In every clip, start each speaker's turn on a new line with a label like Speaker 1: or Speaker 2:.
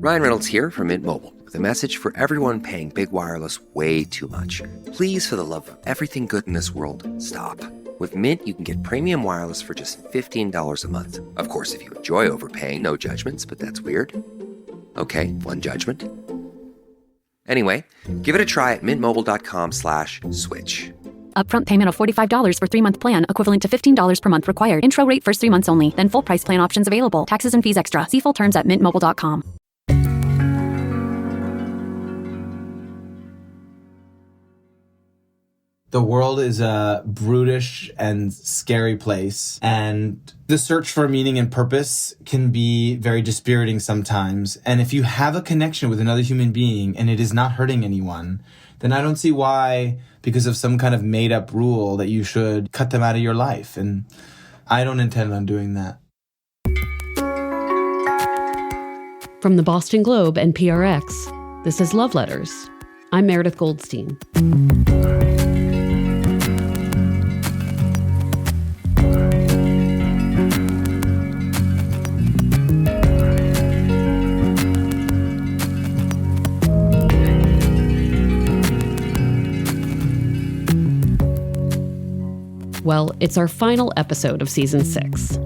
Speaker 1: Ryan Reynolds here from Mint Mobile with a message for everyone paying big wireless way too much. Please, for the love of everything good in this world, stop. With Mint, you can get premium wireless for just $15 a month. Of course, if you enjoy overpaying, no judgments, but that's weird. Okay, one judgment. Anyway, give it a try at mintmobile.com/switch.
Speaker 2: Upfront payment of $45 for 3-month plan, equivalent to $15 per month required. Intro rate first 3 months only, then full price plan options available. Taxes and fees extra. See full terms at mintmobile.com.
Speaker 3: The world is a brutish and scary place, and the search for meaning and purpose can be very dispiriting sometimes. And if you have a connection with another human being and it is not hurting anyone, then I don't see why, because of some kind of made-up rule, that you should cut them out of your life. And I don't intend on doing that.
Speaker 4: From the Boston Globe and PRX, this is Love Letters. I'm Meredith Goldstein. Well, it's our final episode of Season 6,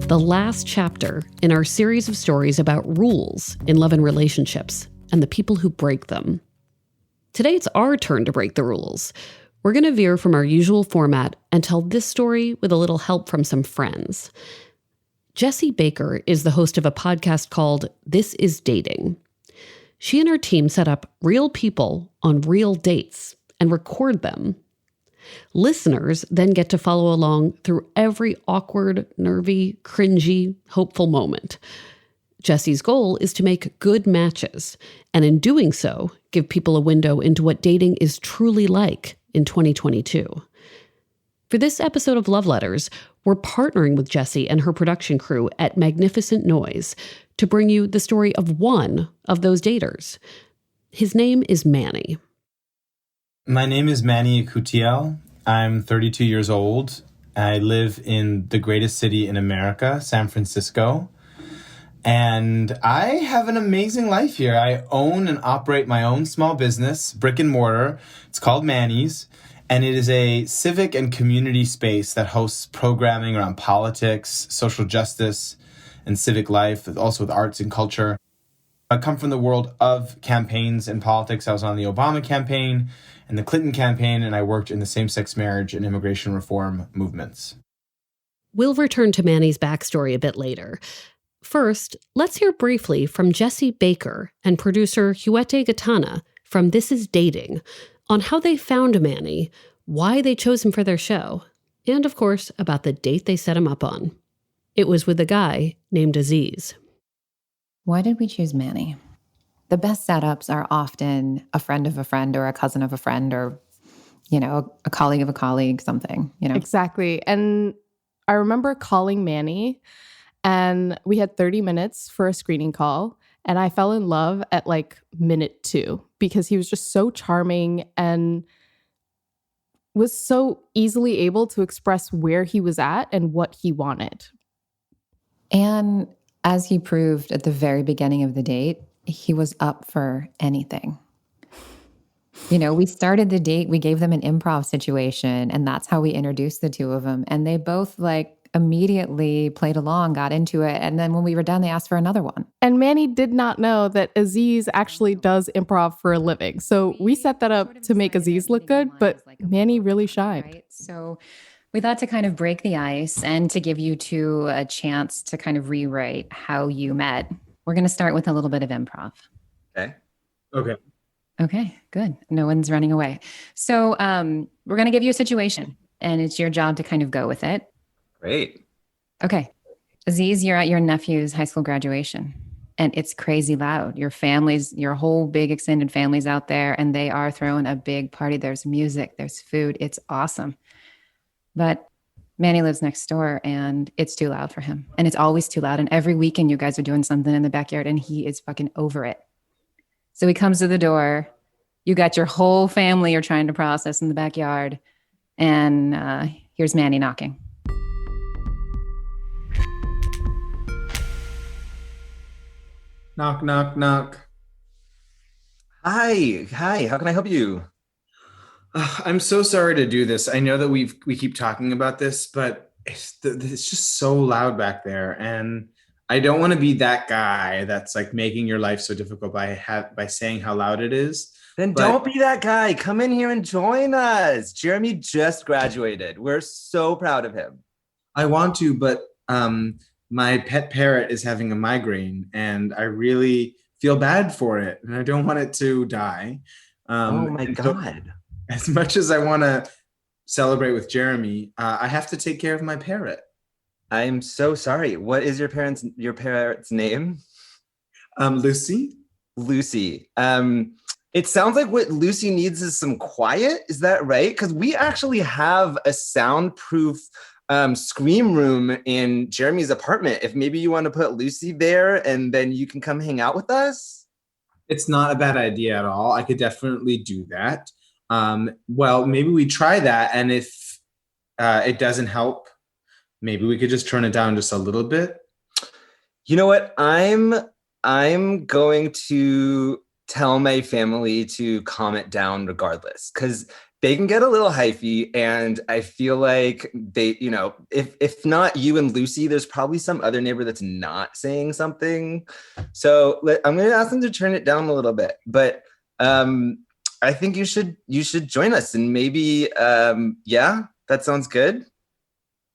Speaker 4: the last chapter in our series of stories about rules in love and relationships and the people who break them. Today, it's our turn to break the rules. We're going to veer from our usual format and tell this story with a little help from some friends. Jessie Baker is the host of a podcast called This Is Dating. She and her team set up real people on real dates and record them. Listeners then get to follow along through every awkward, nervy, cringy, hopeful moment. Jessie's goal is to make good matches, and in doing so, give people a window into what dating is truly like in 2022. For this episode of Love Letters, we're partnering with Jessie and her production crew at Magnificent Noise to bring you the story of one of those daters. His name is Manny.
Speaker 3: My name is Manny Akutiel. I'm 32 years old. I live in the greatest city in America, San Francisco. And I have an amazing life here. I own and operate my own small business, brick and mortar. It's called Manny's. And it is a civic and community space that hosts programming around politics, social justice, and civic life, also with arts and culture. I come from the world of campaigns and politics. I was on the Obama campaign and the Clinton campaign, and I worked in the same-sex marriage and immigration reform movements.
Speaker 4: We'll return to Manny's backstory a bit later. First, let's hear briefly from Jessie Baker and producer Huete Gatana from This Is Dating on how they found Manny, why they chose him for their show, and of course, about the date they set him up on. It was with a guy named Aziz.
Speaker 5: Why did we choose Manny? The best setups are often a friend of a friend or a cousin of a friend or, a colleague of a colleague, something,
Speaker 6: Exactly. And I remember calling Manny and we had 30 minutes for a screening call. And I fell in love at minute 2 because he was just so charming and was so easily able to express where he was at and what he wanted.
Speaker 5: And as he proved at the very beginning of the date, he was up for anything. We started the date, we gave them an improv situation, and that's how we introduced the two of them. And they both immediately played along, got into it. And then when we were done, they asked for another one.
Speaker 6: And Manny did not know that Aziz actually does improv for a living. So we set that up to make Aziz look good, but Manny really shined.
Speaker 5: Right? So we thought to kind of break the ice and to give you two a chance to kind of rewrite how you met. We're going to start with a little bit of improv.
Speaker 3: Okay.
Speaker 5: Okay, good. No one's running away. So we're going to give you a situation, and it's your job to kind of go with it.
Speaker 1: Great.
Speaker 5: Okay. Aziz, you're at your nephew's high school graduation, and it's crazy loud. Your whole big extended family's out there, and they are throwing a big party. There's music, there's food. It's awesome. But Manny lives next door and it's too loud for him. And it's always too loud. And every weekend you guys are doing something in the backyard and he is fucking over it. So he comes to the door. You got your whole family you're trying to process in the backyard. And here's Manny knocking.
Speaker 3: Knock, knock, knock.
Speaker 7: Hi. How can I help you?
Speaker 3: I'm so sorry to do this. I know that we keep talking about this, but it's just so loud back there, and I don't want to be that guy that's like making your life so difficult by saying how loud it is.
Speaker 7: Then
Speaker 3: But
Speaker 7: don't be that guy. Come in here and join us. Jeremy just graduated. We're so proud of him.
Speaker 3: I want to, but my pet parrot is having a migraine, and I really feel bad for it, and I don't want it to die.
Speaker 7: Oh my
Speaker 3: And so
Speaker 7: God.
Speaker 3: as much as I want to celebrate with Jeremy, I have to take care of my parrot.
Speaker 7: I'm so sorry. What is your parrot's name?
Speaker 3: Lucy?
Speaker 7: Lucy. It sounds like what Lucy needs is some quiet. Is that right? Because we actually have a soundproof scream room in Jeremy's apartment. If maybe you want to put Lucy there and then you can come hang out with us.
Speaker 3: It's not a bad idea at all. I could definitely do that. Well, maybe we try that, and if it doesn't help, maybe we could just turn it down just a little bit.
Speaker 7: You know what? I'm going to tell my family to calm it down regardless, because they can get a little hyphy, and I feel like they, if not you and Lucy, there's probably some other neighbor that's not saying something. So I'm going to ask them to turn it down a little bit, but I think you should join us, and maybe yeah, that sounds good.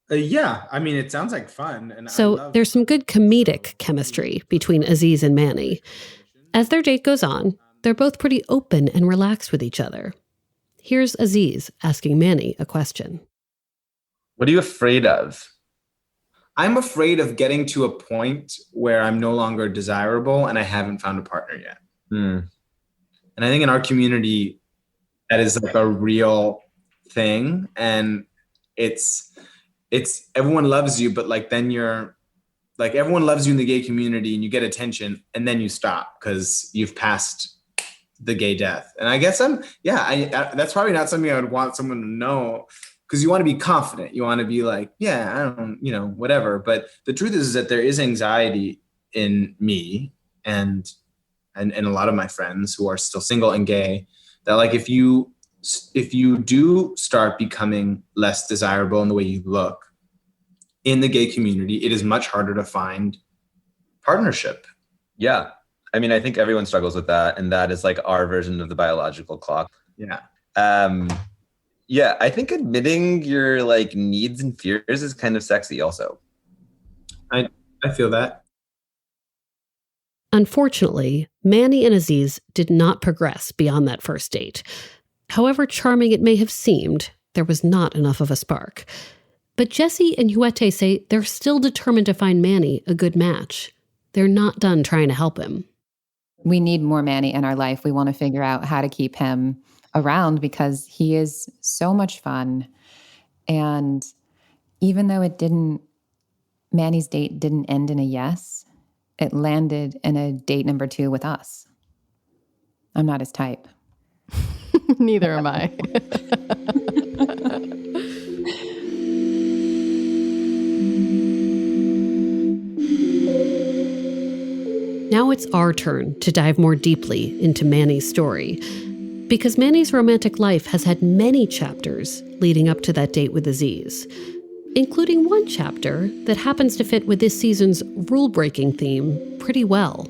Speaker 3: Yeah, I mean, it sounds like fun. And
Speaker 4: So there's some good comedic chemistry between Aziz and Manny. As their date goes on, they're both pretty open and relaxed with each other. Here's Aziz asking Manny a question.
Speaker 7: What are you afraid of?
Speaker 3: I'm afraid of getting to a point where I'm no longer desirable and I haven't found a partner yet. And I think in our community, that is like a real thing. And it's everyone loves you, but like then you're like, everyone loves you in the gay community and you get attention and then you stop because you've passed the gay death. And I guess that's probably not something I would want someone to know, because you want to be confident. You want to be like, yeah, I don't, whatever. But the truth is that there is anxiety in me and a lot of my friends who are still single and gay, that like, if you do start becoming less desirable in the way you look in the gay community, it is much harder to find partnership.
Speaker 7: Yeah. I mean, I think everyone struggles with that. And that is like our version of the biological clock.
Speaker 3: Yeah.
Speaker 7: Yeah, I think admitting your like needs and fears is kind of sexy also.
Speaker 3: I feel that.
Speaker 4: Unfortunately, Manny and Aziz did not progress beyond that first date. However charming it may have seemed, there was not enough of a spark. But Jesse and Huete say they're still determined to find Manny a good match. They're not done trying to help him.
Speaker 5: We need more Manny in our life. We want to figure out how to keep him around because he is so much fun. And even though Manny's date didn't end in a yes, it landed in a date number 2 with us. I'm not his type.
Speaker 6: Neither am I.
Speaker 4: Now it's our turn to dive more deeply into Manny's story. Because Manny's romantic life has had many chapters leading up to that date with Aziz, including one chapter that happens to fit with this season's rule-breaking theme pretty well.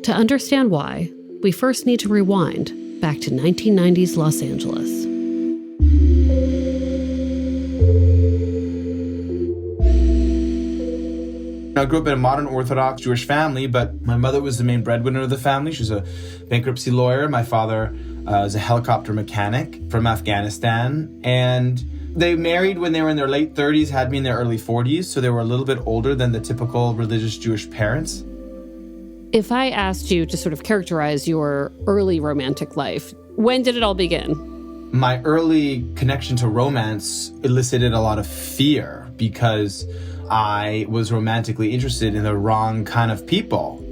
Speaker 4: To understand why, we first need to rewind back to 1990s Los Angeles.
Speaker 3: I grew up in a modern Orthodox Jewish family, but my mother was the main breadwinner of the family. She was a bankruptcy lawyer. My father is a helicopter mechanic from Afghanistan. And they married when they were in their late 30s, had me in their early 40s. So they were a little bit older than the typical religious Jewish parents.
Speaker 4: If I asked you to sort of characterize your early romantic life, when did it all begin?
Speaker 3: My early connection to romance elicited a lot of fear because I was romantically interested in the wrong kind of people.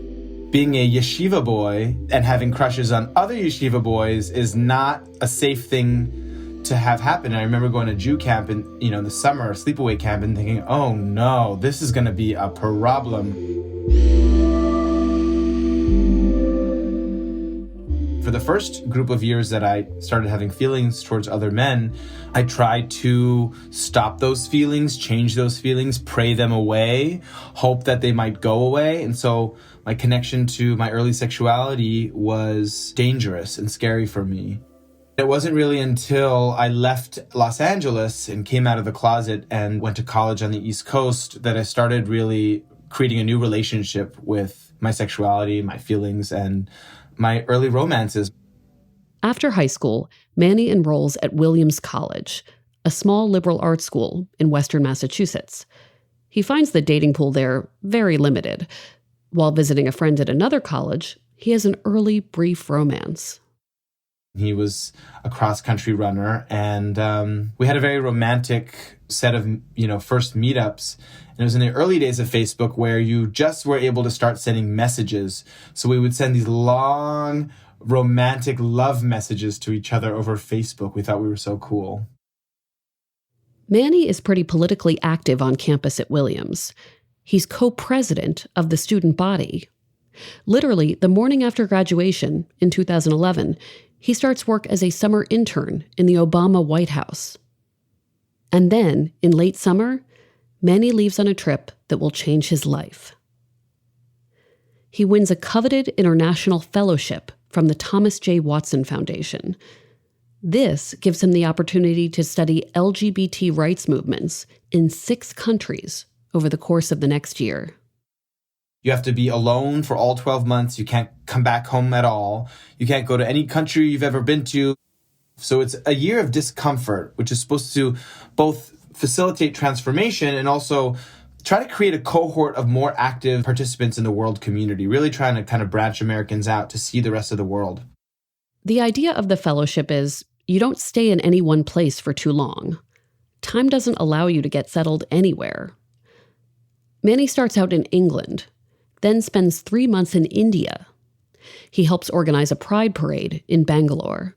Speaker 3: Being a yeshiva boy and having crushes on other yeshiva boys is not a safe thing to have happen. And I remember going to Jew camp in the summer, sleepaway camp, and thinking, oh no, this is going to be a problem. the first group of years that I started having feelings towards other men, I tried to stop those feelings, change those feelings, pray them away, hope that they might go away. And so my connection to my early sexuality was dangerous and scary for me. It wasn't really until I left Los Angeles and came out of the closet and went to college on the East Coast that I started really creating a new relationship with my sexuality, my feelings, and my early romances.
Speaker 4: After high school, Manny enrolls at Williams College, a small liberal arts school in Western Massachusetts. He finds the dating pool there very limited. While visiting a friend at another college, he has an early, brief romance.
Speaker 3: He was a cross-country runner, and we had a very romantic set of, first meetups. And it was in the early days of Facebook where you just were able to start sending messages. So we would send these long, romantic love messages to each other over Facebook. We thought we were so cool.
Speaker 4: Manny is pretty politically active on campus at Williams. He's co-president of the student body. Literally, the morning after graduation in 2011, he starts work as a summer intern in the Obama White House. And then, in late summer, Manny leaves on a trip that will change his life. He wins a coveted international fellowship from the Thomas J. Watson Foundation. This gives him the opportunity to study LGBT rights movements in 6 countries over the course of the next year.
Speaker 3: You have to be alone for all 12 months. You can't come back home at all. You can't go to any country you've ever been to. So it's a year of discomfort, which is supposed to both facilitate transformation and also try to create a cohort of more active participants in the world community, really trying to kind of branch Americans out to see the rest of the world.
Speaker 4: The idea of the fellowship is you don't stay in any one place for too long. Time doesn't allow you to get settled anywhere. Manny starts out in England, then spends 3 months in India. He helps organize a pride parade in Bangalore.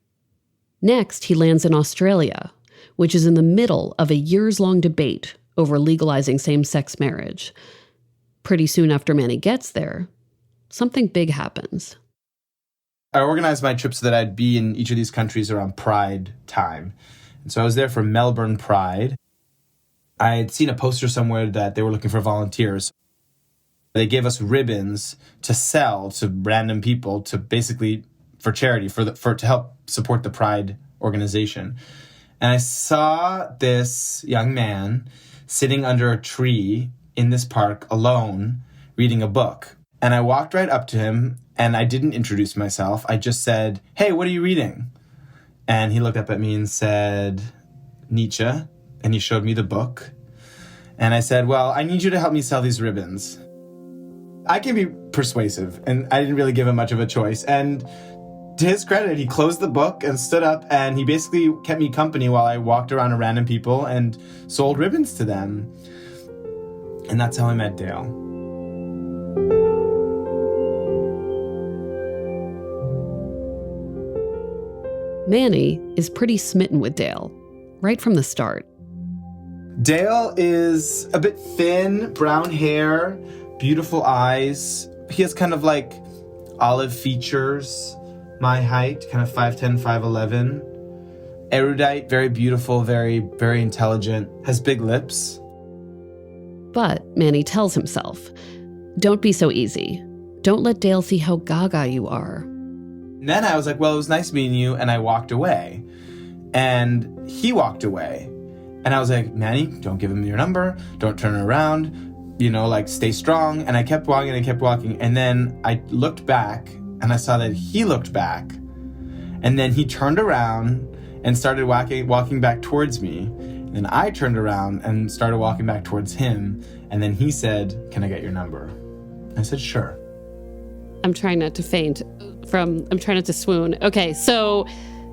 Speaker 4: Next, he lands in Australia, which is in the middle of a years-long debate over legalizing same-sex marriage. Pretty soon after Manny gets there, something big happens.
Speaker 3: I organized my trip so that I'd be in each of these countries around Pride time. And so I was there for Melbourne Pride. I had seen a poster somewhere that they were looking for volunteers. They gave us ribbons to sell to random people to basically for charity, to help support the Pride organization. And I saw this young man sitting under a tree in this park alone reading a book. And I walked right up to him and I didn't introduce myself. I just said, "Hey, what are you reading?" And he looked up at me and said, "Nietzsche." And he showed me the book. And I said, "Well, I need you to help me sell these ribbons." I can be persuasive, and I didn't really give him much of a choice. And to his credit, he closed the book and stood up, and he basically kept me company while I walked around to random people and sold ribbons to them. And that's how I met Dale.
Speaker 4: Manny is pretty smitten with Dale, right from the start.
Speaker 3: Dale is a bit thin, brown hair, beautiful eyes. He has kind of like olive features, my height, kind of 5'10", 5'11". Erudite, very beautiful, very, very intelligent, has big lips.
Speaker 4: But Manny tells himself, don't be so easy. Don't let Dale see how gaga you are.
Speaker 3: And then I was like, well, it was nice meeting you, and I walked away. And he walked away. And I was like, Manny, don't give him your number, don't turn around, stay strong. And I kept walking, and then I looked back, and I saw that he looked back. And then he turned around and started walking back towards me. And then I turned around and started walking back towards him. And then he said, "Can I get your number?" I said, "Sure."
Speaker 4: I'm trying not to faint I'm trying not to swoon. Okay, so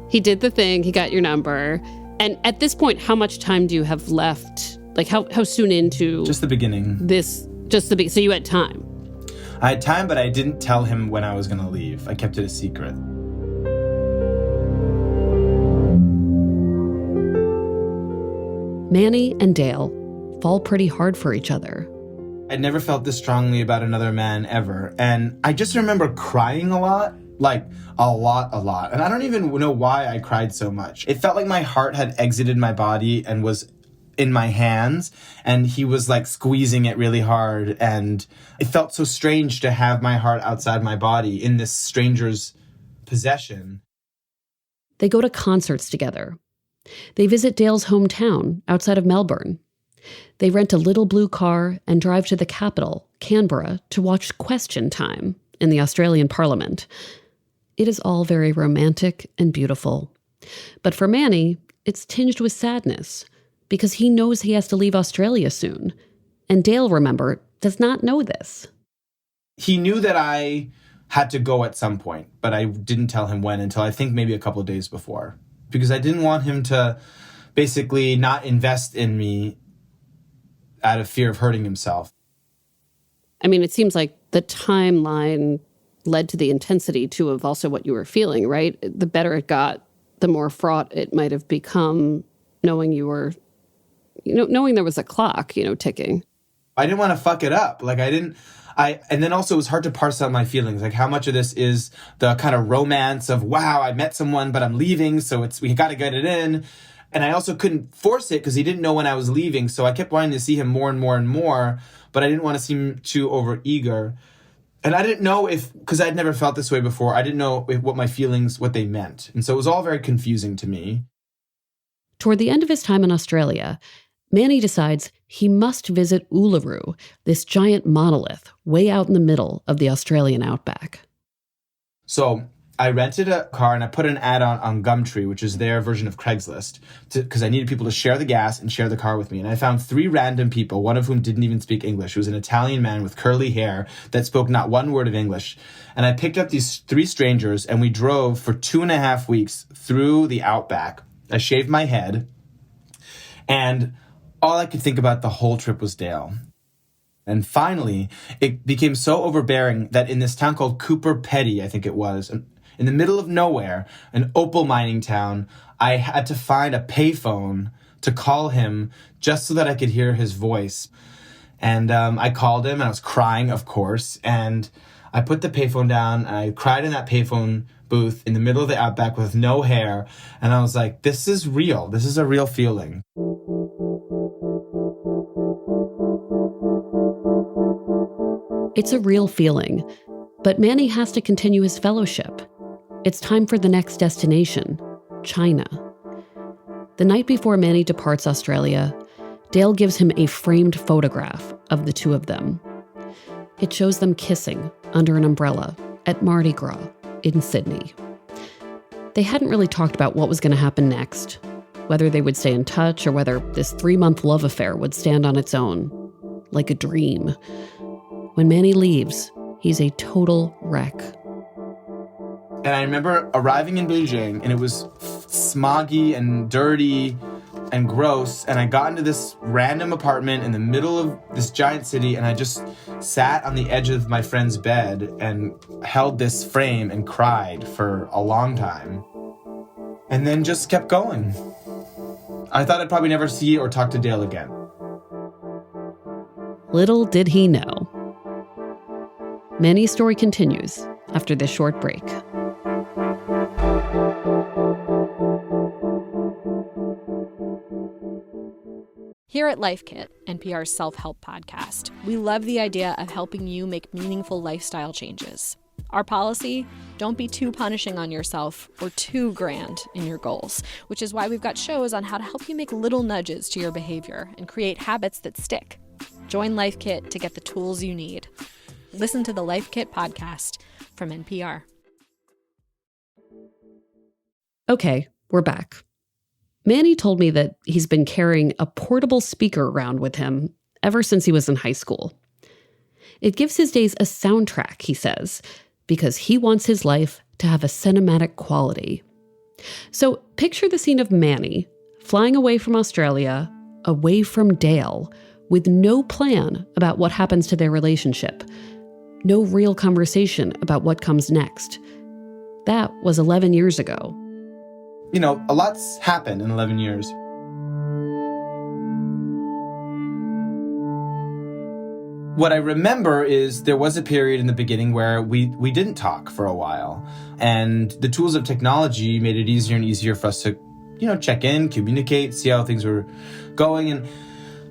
Speaker 4: he did the thing, he got your number. And at this point, how much time do you have left? Like how soon into
Speaker 3: Just the beginning.
Speaker 4: So you had time?
Speaker 3: I had time, but I didn't tell him when I was going to leave. I kept it a secret.
Speaker 4: Manny and Dale fall pretty hard for each other.
Speaker 3: I'd never felt this strongly about another man ever. And I just remember crying a lot Like a lot. And I don't even know why I cried so much. It felt like my heart had exited my body and was in my hands, and he was like squeezing it really hard. And it felt so strange to have my heart outside my body in this stranger's possession.
Speaker 4: They go to concerts together. They visit Dale's hometown outside of Melbourne. They rent a little blue car and drive to the capital, Canberra, to watch Question Time in the Australian Parliament. It is all very romantic and beautiful. But for Manny, it's tinged with sadness because he knows he has to leave Australia soon. And Dale, remember, does not know this.
Speaker 3: He knew that I had to go at some point, but I didn't tell him when until I think maybe a couple of days before, because I didn't want him to basically not invest in me out of fear of hurting himself.
Speaker 4: I mean, it seems like the timeline led to the intensity, too, of also what you were feeling, right? The better it got, the more fraught it might have become, knowing you were, knowing there was a clock, ticking.
Speaker 3: I didn't want to fuck it up. And then also it was hard to parse out my feelings. Like, how much of this is the kind of romance of, wow, I met someone, but I'm leaving, so we got to get it in. And I also couldn't force it because he didn't know when I was leaving. So I kept wanting to see him more and more and more, but I didn't want to seem too overeager. And I didn't know because I'd never felt this way before, I didn't know what my feelings, what they meant. And so it was all very confusing to me.
Speaker 4: Toward the end of his time in Australia, Manny decides he must visit Uluru, this giant monolith way out in the middle of the Australian outback.
Speaker 3: So I rented a car and I put an ad on Gumtree, which is their version of Craigslist, because I needed people to share the gas and share the car with me. And I found 3 random people, one of whom didn't even speak English. He was an Italian man with curly hair that spoke not one word of English. And I picked up these 3 strangers and we drove for 2.5 weeks through the outback. I shaved my head, and all I could think about the whole trip was Dale. And finally, it became so overbearing that in this town called Cooper Pedy, I think it was, in the middle of nowhere, an opal mining town, I had to find a payphone to call him just so that I could hear his voice. And I called him, and I was crying, of course, and I put the payphone down, and I cried in that payphone booth in the middle of the outback with no hair, and I was like, this is real. This is a real feeling.
Speaker 4: It's a real feeling, but Manny has to continue his fellowship. It's time for the next destination, China. The night before Manny departs Australia, Dale gives him a framed photograph of the two of them. It shows them kissing under an umbrella at Mardi Gras in Sydney. They hadn't really talked about what was going to happen next, whether they would stay in touch or whether this 3-month love affair would stand on its own, like a dream. When Manny leaves, he's a total wreck.
Speaker 3: And I remember arriving in Beijing, and it was smoggy and dirty and gross, and I got into this random apartment in the middle of this giant city, and I just sat on the edge of my friend's bed and held this frame and cried for a long time. And then just kept going. I thought I'd probably never see or talk to Dale again.
Speaker 4: Little did he know. Manny's story continues after this short break.
Speaker 8: Here at Life Kit, NPR's self-help podcast, we love the idea of helping you make meaningful lifestyle changes. Our policy, don't be too punishing on yourself or too grand in your goals, which is why we've got shows on how to help you make little nudges to your behavior and create habits that stick. Join Life Kit to get the tools you need. Listen to the Life Kit podcast from NPR.
Speaker 4: Okay, we're back. Manny told me that he's been carrying a portable speaker around with him ever since he was in high school. It gives his days a soundtrack, he says, because he wants his life to have a cinematic quality. So picture the scene of Manny flying away from Australia, away from Dale, with no plan about what happens to their relationship, no real conversation about what comes next. That was 11 years ago.
Speaker 3: You know, a lot's happened in 11 years. What I remember is there was a period in the beginning where we didn't talk for a while. And the tools of technology made it easier and easier for us to, check in, communicate, see how things were going. And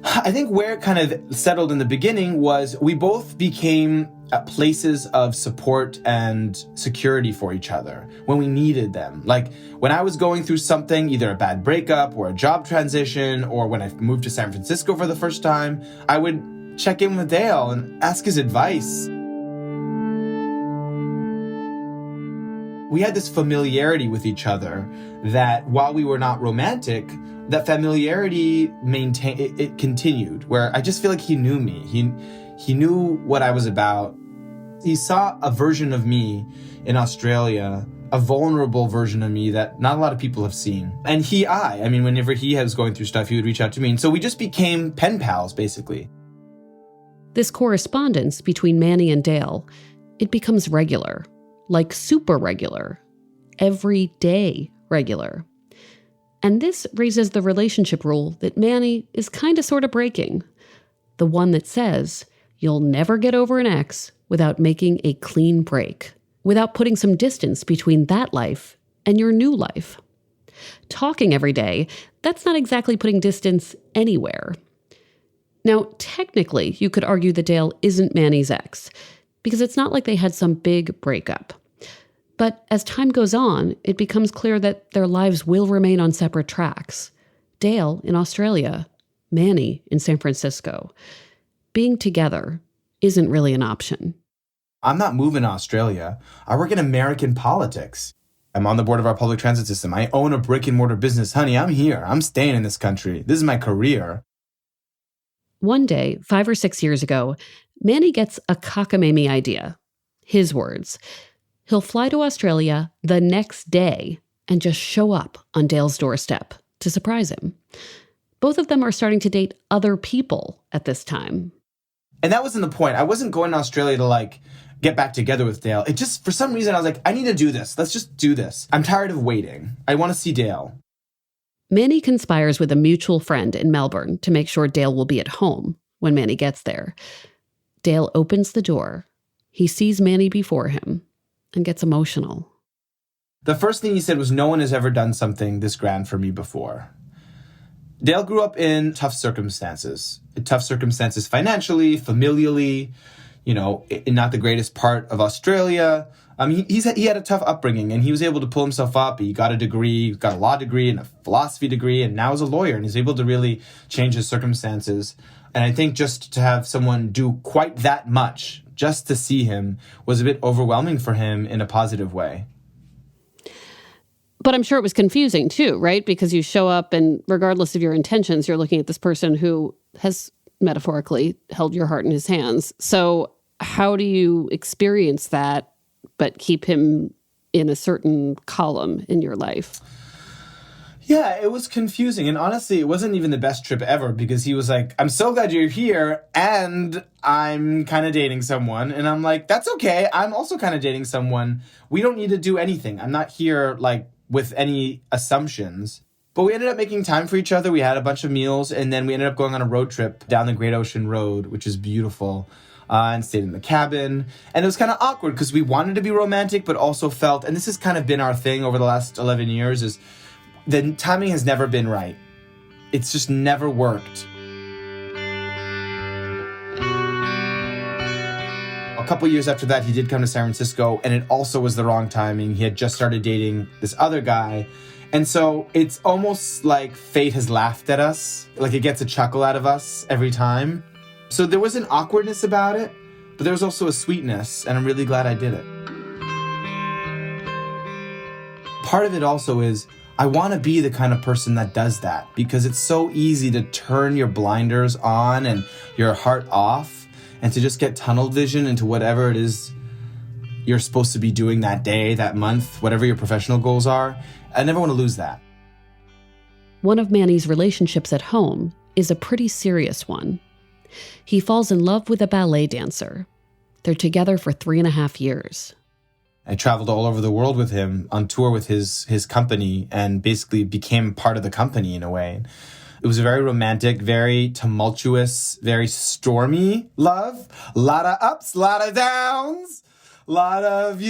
Speaker 3: I think where it kind of settled in the beginning was we both became places of support and security for each other when we needed them. Like when I was going through something, either a bad breakup or a job transition, or when I moved to San Francisco for the first time, I would check in with Dale and ask his advice. We had this familiarity with each other that while we were not romantic, that familiarity it continued, where I just feel like he knew me. He knew what I was about. He saw a version of me in Australia, a vulnerable version of me that not a lot of people have seen. And whenever he was going through stuff, he would reach out to me. And so we just became pen pals, basically.
Speaker 4: This correspondence between Manny and Dale, it becomes regular, like super regular, every day regular. And this raises the relationship rule that Manny is kind of sort of breaking. The one that says you'll never get over an ex without making a clean break, without putting some distance between that life and your new life. Talking every day, that's not exactly putting distance anywhere. Now, technically, you could argue that Dale isn't Manny's ex, because it's not like they had some big breakup. But as time goes on, it becomes clear that their lives will remain on separate tracks. Dale in Australia, Manny in San Francisco. Being together isn't really an option.
Speaker 3: I'm not moving to Australia. I work in American politics. I'm on the board of our public transit system. I own a brick and mortar business. Honey, I'm here. I'm staying in this country. This is my career.
Speaker 4: One day, 5 or 6 years ago, Manny gets a cockamamie idea. His words. He'll fly to Australia the next day and just show up on Dale's doorstep to surprise him. Both of them are starting to date other people at this time.
Speaker 3: And that wasn't the point. I wasn't going to Australia to get back together with Dale. It just, for some reason, I was like, I need to do this. Let's just do this. I'm tired of waiting. I want to see Dale.
Speaker 4: Manny conspires with a mutual friend in Melbourne to make sure Dale will be at home when Manny gets there. Dale opens the door. He sees Manny before him and gets emotional.
Speaker 3: The first thing he said was, no one has ever done something this grand for me before. Dale grew up in tough circumstances financially, familially, in not the greatest part of Australia. He had a tough upbringing, and he was able to pull himself up. He got a degree, got a law degree and a philosophy degree, and now is a lawyer, and he's able to really change his circumstances. And I think just to have someone do quite that much, just to see him, was a bit overwhelming for him in a positive way.
Speaker 4: But I'm sure it was confusing too, right? Because you show up and regardless of your intentions, you're looking at this person who has metaphorically held your heart in his hands. So how do you experience that, but keep him in a certain column in your life?
Speaker 3: Yeah, it was confusing. And honestly, it wasn't even the best trip ever because he was like, I'm so glad you're here and I'm kind of dating someone. And I'm like, that's okay. I'm also kind of dating someone. We don't need to do anything. I'm not here with any assumptions. But we ended up making time for each other. We had a bunch of meals, and then we ended up going on a road trip down the Great Ocean Road, which is beautiful, and stayed in the cabin. And it was kind of awkward because we wanted to be romantic, but also felt, and this has kind of been our thing over the last 11 years, is the timing has never been right. It's just never worked. A couple years after that, he did come to San Francisco, and it also was the wrong timing. He had just started dating this other guy. And so it's almost like fate has laughed at us. Like it gets a chuckle out of us every time. So there was an awkwardness about it, but there was also a sweetness, and I'm really glad I did it. Part of it also is I want to be the kind of person that does that because it's so easy to turn your blinders on and your heart off and to just get tunnel vision into whatever it is you're supposed to be doing that day, that month, whatever your professional goals are. I never want to lose that.
Speaker 4: One of Manny's relationships at home is a pretty serious one. He falls in love with a ballet dancer. They're together for 3.5 years.
Speaker 3: I traveled all over the world with him on tour with his company and basically became part of the company in a way. It was a very romantic, very tumultuous, very stormy love. A lot of ups, a lot of downs, a lot of,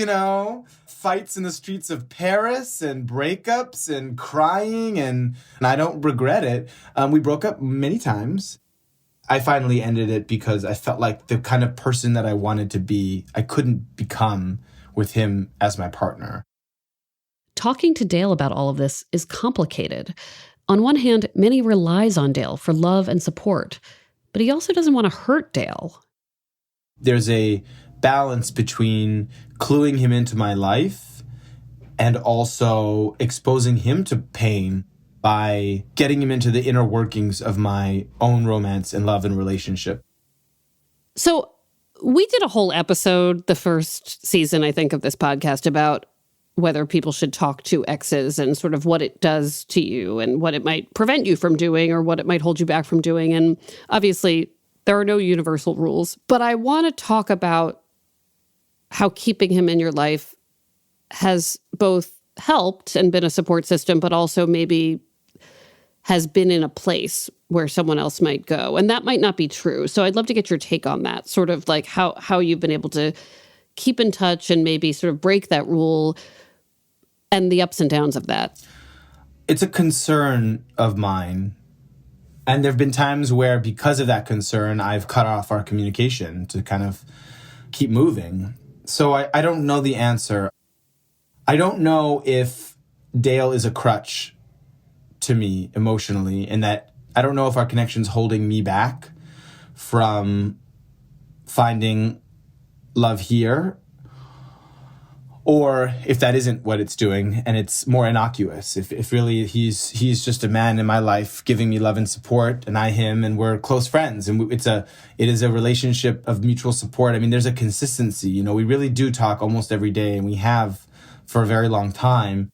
Speaker 3: fights in the streets of Paris and breakups and crying. And I don't regret it. We broke up many times. I finally ended it because I felt like the kind of person that I wanted to be, I couldn't become with him as my partner.
Speaker 4: Talking to Dale about all of this is complicated. On one hand, Manny relies on Dale for love and support, but he also doesn't want to hurt Dale.
Speaker 3: There's a balance between cluing him into my life and also exposing him to pain by getting him into the inner workings of my own romance and love and relationship.
Speaker 4: So we did a whole episode, the first season, I think, of this podcast about whether people should talk to exes and sort of what it does to you and what it might prevent you from doing or what it might hold you back from doing. And obviously, there are no universal rules. But I want to talk about how keeping him in your life has both helped and been a support system, but also maybe has been in a place where someone else might go. And that might not be true. So I'd love to get your take on that, sort of like how you've been able to keep in touch and maybe sort of break that rule and the ups and downs of that.
Speaker 3: It's a concern of mine. And there have been times where, because of that concern, I've cut off our communication to kind of keep moving. So I don't know the answer. I don't know if Dale is a crutch to me emotionally, and that I don't know if our connection's holding me back from finding love here, or if that isn't what it's doing and it's more innocuous. If really he's just a man in my life giving me love and support, and I him, and we're close friends, and it is a relationship of mutual support. I mean, there's a consistency. We really do talk almost every day, and we have for a very long time.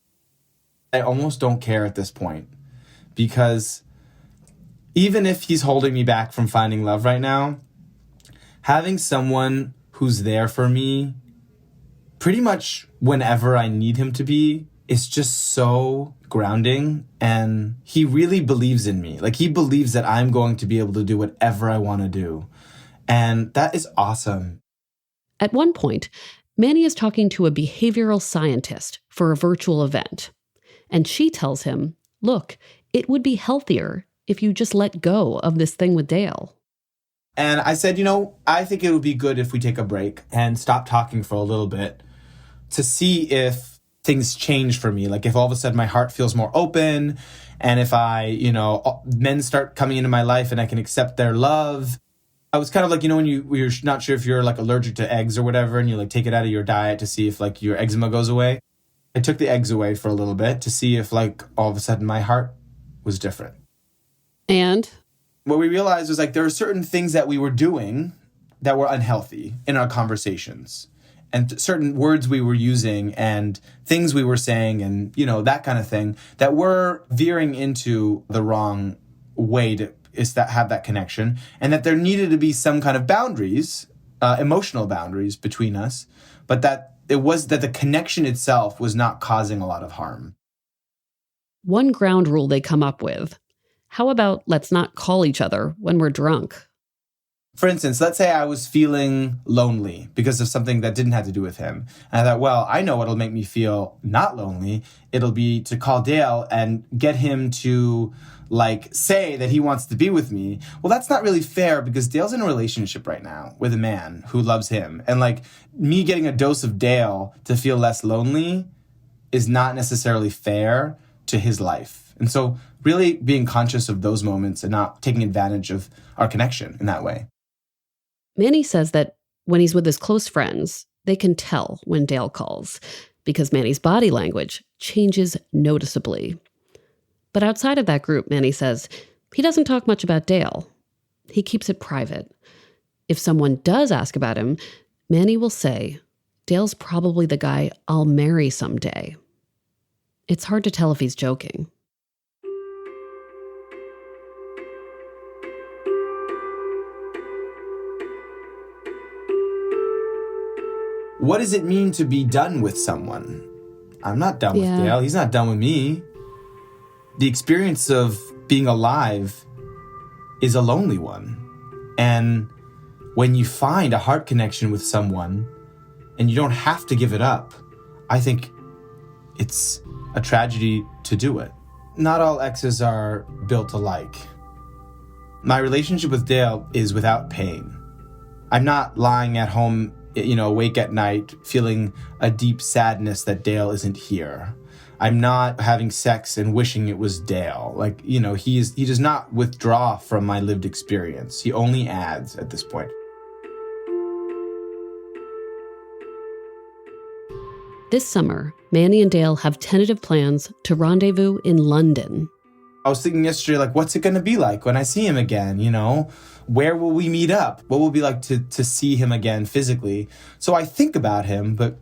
Speaker 3: I almost don't care at this point, because even if he's holding me back from finding love right now, having someone who's there for me pretty much whenever I need him to be is just so grounding. And he really believes in me. Like, he believes that I'm going to be able to do whatever I want to do. And that is awesome.
Speaker 4: At one point, Manny is talking to a behavioral scientist for a virtual event. And she tells him, look, it would be healthier if you just let go of this thing with Dale.
Speaker 3: And I said, I think it would be good if we take a break and stop talking for a little bit to see if things change for me. Like, if all of a sudden my heart feels more open, and if men start coming into my life and I can accept their love. I was kind of like, when you're not sure if you're like allergic to eggs or whatever, and you like take it out of your diet to see if like your eczema goes away. I took the eggs away for a little bit to see if like all of a sudden my heart was different.
Speaker 4: And
Speaker 3: what we realized was like there are certain things that we were doing that were unhealthy in our conversations, and certain words we were using and things we were saying and, that kind of thing that were veering into the wrong way to have that connection, and that there needed to be some kind of boundaries, emotional boundaries between us, but that the connection itself was not causing a lot of harm.
Speaker 4: one ground rule they come up with: how about let's not call each other when we're drunk?
Speaker 3: For instance, let's say I was feeling lonely because of something that didn't have to do with him. And I thought, well, I know what'll make me feel not lonely. It'll be to call Dale and get him to say that he wants to be with me. Well, that's not really fair, because Dale's in a relationship right now with a man who loves him. And me getting a dose of Dale to feel less lonely is not necessarily fair to his life. And so really being conscious of those moments and not taking advantage of our connection in that way.
Speaker 4: Manny says that when he's with his close friends, they can tell when Dale calls, because Manny's body language changes noticeably. But outside of that group, Manny says, he doesn't talk much about Dale. He keeps it private. If someone does ask about him, Manny will say, Dale's probably the guy I'll marry someday. It's hard to tell if he's joking.
Speaker 3: What does it mean to be done with someone? I'm not done with Dale. He's not done with me. The experience of being alive is a lonely one. And when you find a heart connection with someone and you don't have to give it up, I think it's a tragedy to do it. Not all exes are built alike. My relationship with Dale is without pain. I'm not lying at home, awake at night, feeling a deep sadness that Dale isn't here. I'm not having sex and wishing it was Dale. He does not withdraw from my lived experience. He only adds at this point.
Speaker 4: This summer, Manny and Dale have tentative plans to rendezvous in London.
Speaker 3: I was thinking yesterday, what's it going to be like when I see him again, Where will we meet up? What will it be like to see him again physically? So I think about him, but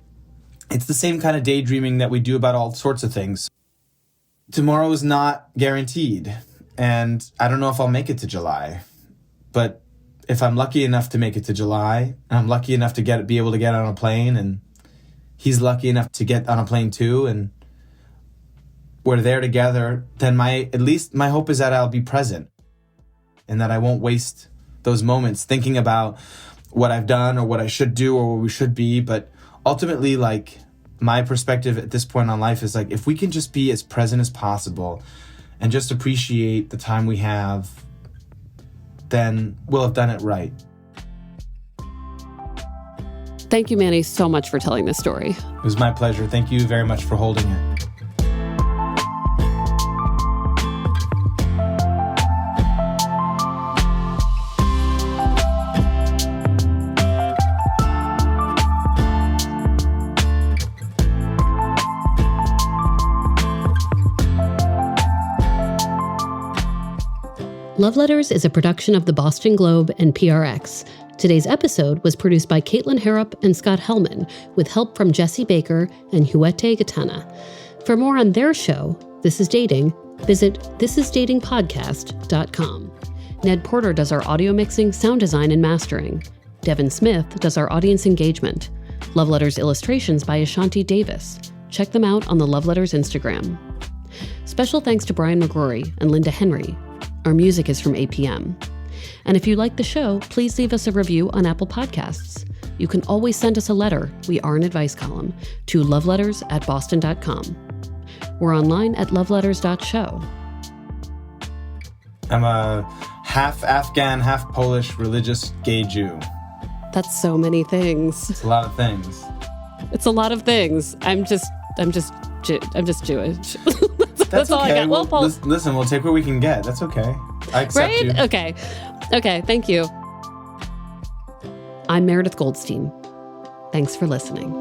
Speaker 3: it's the same kind of daydreaming that we do about all sorts of things. Tomorrow is not guaranteed, and I don't know if I'll make it to July. But if I'm lucky enough to make it to July, and I'm lucky enough to be able to get on a plane, and he's lucky enough to get on a plane too, and we're there together, then at least my hope is that I'll be present and that I won't waste those moments thinking about what I've done or what I should do or where we should be. But ultimately, my perspective at this point on life is if we can just be as present as possible and just appreciate the time we have, then we'll have done it right.
Speaker 4: Thank you, Manny, so much for telling this story.
Speaker 3: It was my pleasure. Thank you very much for holding it.
Speaker 4: Love Letters is a production of the Boston Globe and PRX. Today's episode was produced by Caitlin Harrop and Scott Hellman, with help from Jesse Baker and Huete Gatana. For more on their show, This Is Dating, visit thisisdatingpodcast.com. Ned Porter does our audio mixing, sound design, and mastering. Devin Smith does our audience engagement. Love Letters illustrations by Ashanti Davis. Check them out on the Love Letters Instagram. Special thanks to Brian McGrory and Linda Henry. Our music is from APM. And if you like the show, please leave us a review on Apple Podcasts. You can always send us a letter, we are an advice column, to loveletters@boston.com. We're online at loveletters.show.
Speaker 3: I'm a half Afghan, half Polish religious gay Jew.
Speaker 4: That's so many things.
Speaker 3: It's a lot of things.
Speaker 4: It's a lot of things. I'm just Jewish. That's all
Speaker 3: okay.
Speaker 4: I got. Well,
Speaker 3: listen, we'll take what we can get. That's okay. I accept you.
Speaker 4: Okay, thank you. I'm Meredith Goldstein. Thanks for listening.